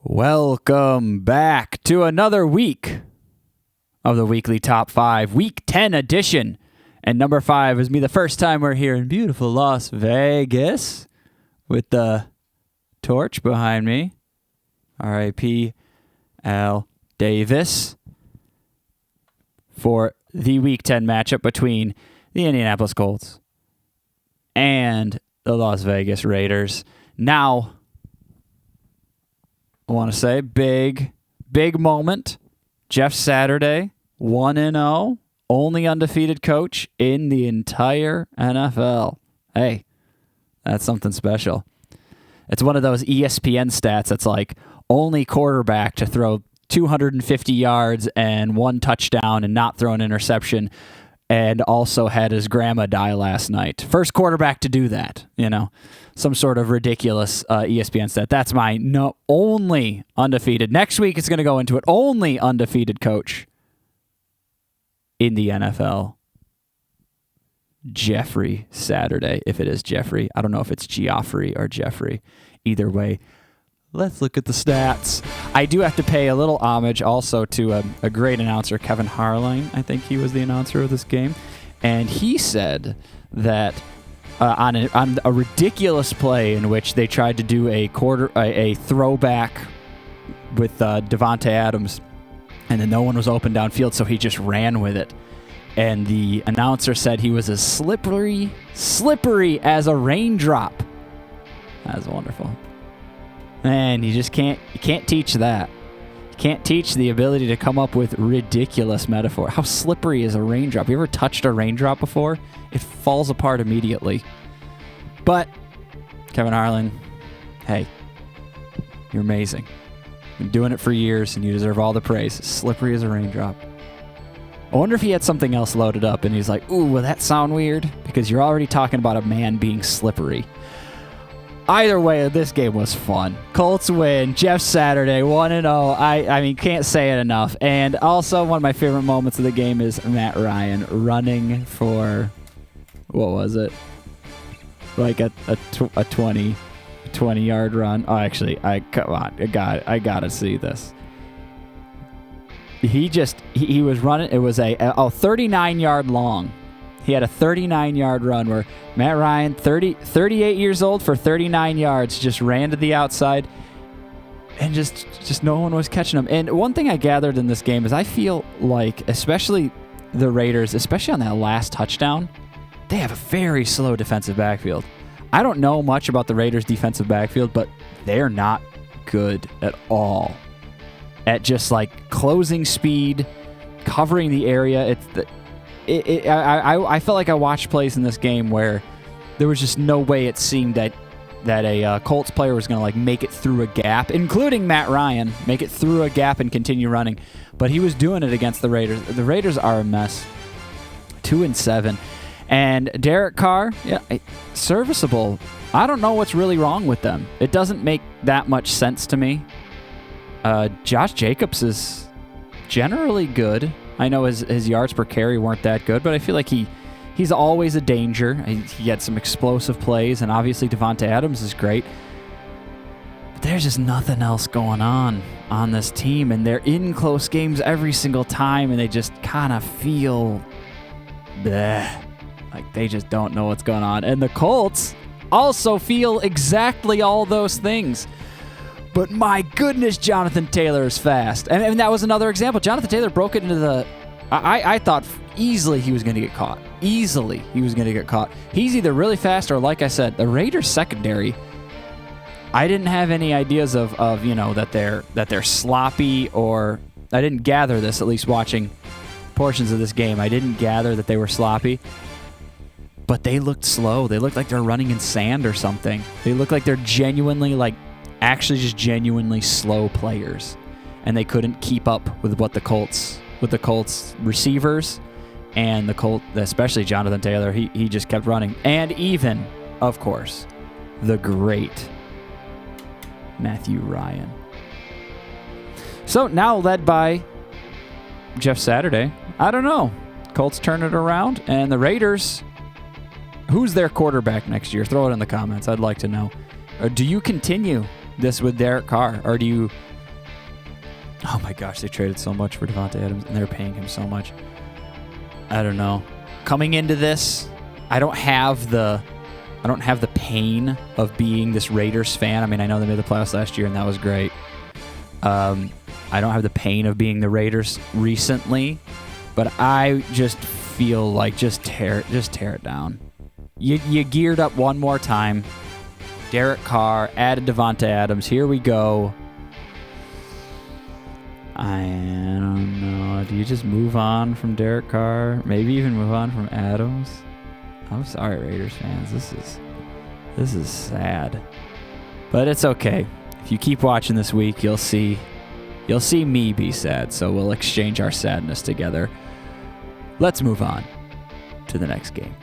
Welcome back to another week of the Weekly Top 5, Week 10 edition. And number 5 is me the first time we're here in beautiful Las Vegas with the torch behind me. R.I.P. Al Davis for the Week 10 matchup between the Indianapolis Colts and the Las Vegas Raiders. Now, I want to say big moment. Jeff Saturday, 1-0, only undefeated coach in the entire NFL. Hey, that's something special. It's one of those ESPN stats that's like only quarterback to throw 250 yards and 1 touchdown and not throw an interception, and also had his grandma die last night. First quarterback to do that, some sort of ridiculous ESPN stat. That's my only undefeated. Next week it's going to go into it. Only undefeated coach in the NFL. Jeffrey Saturday, if it is Jeffrey. I don't know if it's Geoffrey or Jeffrey. Either way, let's look at the stats. I do have to pay a little homage also to a great announcer, Kevin Harline. I think he was the announcer of this game. And he said that on a ridiculous play in which they tried to do a throwback with Davante Adams, and then no one was open downfield, so he just ran with it. And the announcer said he was as slippery as a raindrop. That was wonderful. Man, you can't teach that. You can't teach the ability to come up with ridiculous metaphor. How slippery is a raindrop? You ever touched a raindrop before? It falls apart immediately. But, Kevin Harlan, hey, you're amazing. You've been doing it for years, and you deserve all the praise. Slippery as a raindrop. I wonder if he had something else loaded up, and he's like, ooh, will that sound weird? Because you're already talking about a man being slippery. Either way, this game was fun. Colts win. Jeff Saturday, 1-0. I mean, can't say it enough. And also, one of my favorite moments of the game is Matt Ryan running for, what was it? Like a 20-yard run. Oh, actually, come on. I gotta see this. He was running. It was a 39-yard long. He had a 39-yard run where Matt Ryan, 38 years old for 39 yards, just ran to the outside, and just no one was catching him. And one thing I gathered in this game is I feel like, especially the Raiders, especially on that last touchdown, they have a very slow defensive backfield. I don't know much about the Raiders' defensive backfield, but they're not good at all at just like closing speed, covering the area. I felt like I watched plays in this game where there was just no way it seemed that a Colts player was going to like make it through a gap, including Matt Ryan, make it through a gap and continue running. But he was doing it against the Raiders. The Raiders are a mess. 2-7. And Derek Carr, serviceable. I don't know what's really wrong with them. It doesn't make that much sense to me. Josh Jacobs is generally good. I know his yards per carry weren't that good, but I feel like he's always a danger. He had some explosive plays, and obviously Davante Adams is great. But there's just nothing else going on this team, and they're in close games every single time, and they just kind of feel like they just don't know what's going on. And the Colts also feel exactly all those things. But my goodness, Jonathan Taylor is fast. And that was another example. Jonathan Taylor broke it into the... I thought easily he was going to get caught. Easily he was going to get caught. He's either really fast or, like I said, the Raiders secondary, I didn't have any ideas of that they're sloppy, or I didn't gather this, at least watching portions of this game. I didn't gather that they were sloppy. But they looked slow. They looked like they're running in sand or something. They looked like they're genuinely slow players, and they couldn't keep up with the Colts receivers, and the Colts, especially Jonathan Taylor. He just kept running, and even, of course, the great Matthew Ryan. So now led by Jeff Saturday, I don't know. Colts turn it around, and the Raiders. Who's their quarterback next year? Throw it in the comments. I'd like to know. Or do you continue this with Derek Carr, or do Oh my gosh, they traded so much for Davante Adams, and they're paying him so much. I don't know. Coming into this, I don't have the pain of being this Raiders fan. I mean, I know they made the playoffs last year, and that was great. I don't have the pain of being the Raiders recently, but I just feel like just tear it down. You geared up one more time. Derek Carr added Davante Adams. Here we go. I don't know. Do you just move on from Derek Carr? Maybe even move on from Adams? I'm sorry, Raiders fans. This is sad. But it's okay. If you keep watching this week, you'll see me be sad, so we'll exchange our sadness together. Let's move on to the next game.